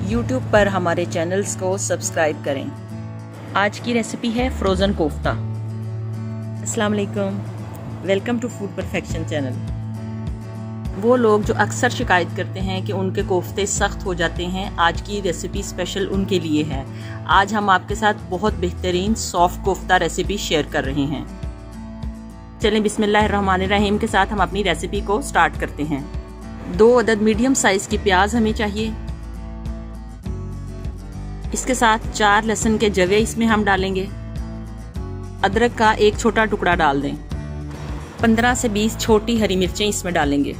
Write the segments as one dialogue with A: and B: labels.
A: YouTube पर हमारे channels को सब्सक्राइब करें। आज की रेसिपी है फ्रोज़न कोफ्ता। अस्सलाम वालेकुम, welcome to food perfection channel. वो लोग जो अक्सर शिकायत करते हैं कि उनके कोफ्ते सख्त हो जाते हैं, आज की रेसिपी स्पेशल उनके लिए है। आज हम आपके साथ बहुत बेहतरीन सॉफ्ट कोफ्ता रेसिपी शेयर कर रहे हैं। चलें बिस्मिल्लाहिर्रहमानिर्रहीम के साथ हम अपनी रेसिपी को स्टार्ट करते हैं। 2 अदद मीडियम साइज की प्याज हमें चाहिए। इसके साथ 4 लहसुन के जवे इसमें हम डालेंगे। अदरक का 1 छोटा टुकड़ा डाल दें। 15 से 20 छोटी हरी मिर्चें इसमें डालेंगे।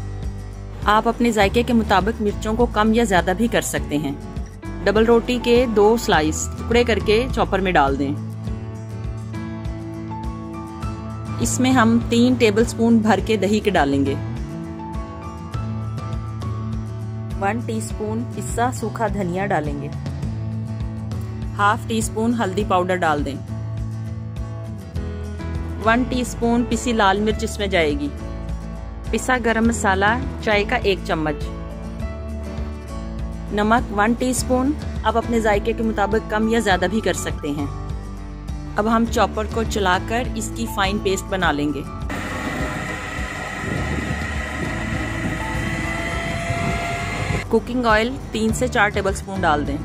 A: आप अपने जायके के मुताबिक मिर्चों को कम या ज़्यादा भी कर सकते हैं। डबल रोटी के 2 स्लाइस टुकड़े करके चॉपर में डाल दें। इसमें हम 3 टेबलस्पून भर के दही के डालेंगे। 1 टीस्पून पिसा सूखा धनिया डालेंगे। ½ टीस्पून हल्दी पाउडर डाल दें। 1 टीस्पून पिसी लाल मिर्च इसमें जाएगी। पिसा गरम मसाला चाय का 1 चम्मच। नमक 1 टीस्पून। आप अपने जायके के मुताबिक कम या ज़्यादा भी कर सकते हैं। अब हम चॉपर को चलाकर इसकी फाइन पेस्ट बना लेंगे। कुकिंग ऑयल 3 से 4 टेबलस्पून डाल दें।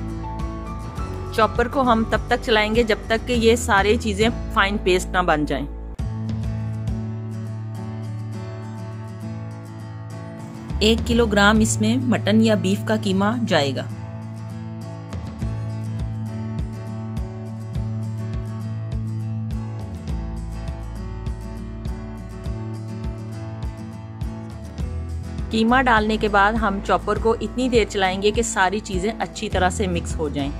A: चॉपर को हम तब तक चलाएंगे जब तक कि ये सारी चीजें फाइन पेस्ट ना बन जाएं। 1 किलोग्राम इसमें मटन या बीफ का कीमा जाएगा। कीमा डालने के बाद हम चॉपर को इतनी देर चलाएंगे कि सारी चीजें अच्छी तरह से मिक्स हो जाएं।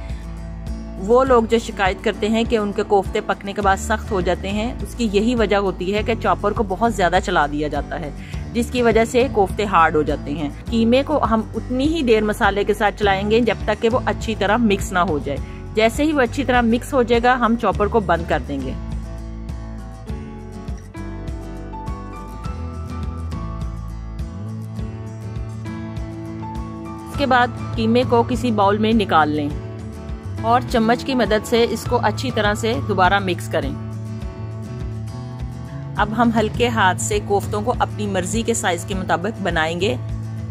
A: वो लोग जो शिकायत करते हैं कि उनके कोफ्ते पकने के बाद सख्त हो जाते हैं, उसकी यही वजह होती है कि चॉपर को बहुत ज्यादा चला दिया जाता है, जिसकी वजह से कोफ्ते हार्ड हो जाते हैं। कीमे को हम उतनी ही देर मसाले के साथ चलाएंगे जब तक कि वो अच्छी तरह मिक्स ना हो जाए। जैसे ही वो अच्छी तरह मिक्स हो जाएगा हम चॉपर को बंद कर देंगे। इसके बाद कीमे को किसी बाउल में निकाल लें और चम्मच की मदद से इसको अच्छी तरह से दोबारा मिक्स करें। अब हम हल्के हाथ से कोफ्तों को अपनी मर्जी के साइज के मुताबिक बनाएंगे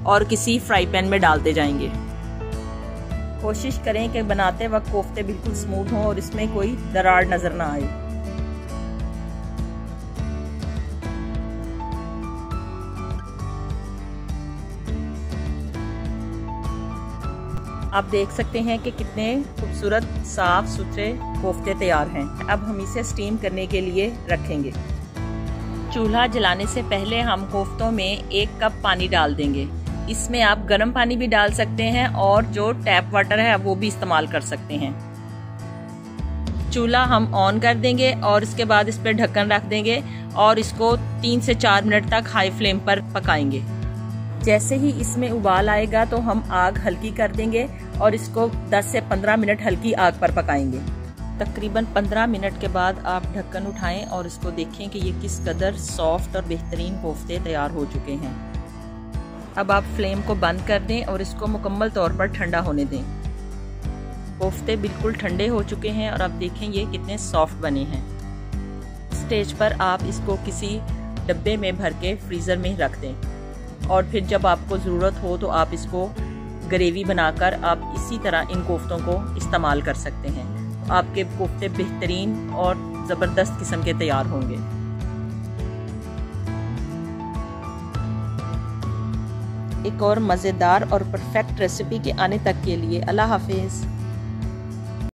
A: और किसी फ्राई पैन में डालते जाएंगे। कोशिश करें कि बनाते वक्त कोफ्ते बिल्कुल स्मूथ हों और इसमें कोई दरार नजर ना आए। आप देख सकते हैं कि कितने खूबसूरत साफ सुथरे कोफ्ते तैयार हैं। अब हम इसे स्टीम करने के लिए रखेंगे। चूल्हा जलाने से पहले हम कोफ्तों में 1 कप पानी डाल देंगे। इसमें आप गर्म पानी भी डाल सकते हैं और जो टैप वाटर है वो भी इस्तेमाल कर सकते हैं। चूल्हा हम ऑन कर देंगे और इसके बाद इस पर ढक्कन रख देंगे और इसको 3 से 4 मिनट तक हाई फ्लेम पर पकाएंगे। जैसे ही इसमें उबाल आएगा तो हम आग हल्की कर देंगे और इसको 10 से 15 मिनट हल्की आग पर पकाएंगे। तकरीबन 15 मिनट के बाद आप ढक्कन उठाएं और इसको देखें कि ये किस कदर सॉफ्ट और बेहतरीन कोफ्ते तैयार हो चुके हैं। अब आप फ्लेम को बंद कर दें और इसको मुकम्मल तौर पर ठंडा होने दें। कोफ्ते बिल्कुल ठंडे हो चुके हैं और आप देखें ये कितने सॉफ्ट बने हैं। स्टेज पर आप इसको किसी डब्बे में भर के फ्रीज़र में रख दें और फिर जब आपको ज़रूरत हो तो आप इसको ग्रेवी बनाकर आप इसी तरह इन कोफ्तों को इस्तेमाल कर सकते हैं। आपके कोफ्ते बेहतरीन और ज़बरदस्त किस्म के तैयार होंगे। एक और मज़ेदार और परफेक्ट रेसिपी के आने तक के लिए अल्लाह हाफिज़।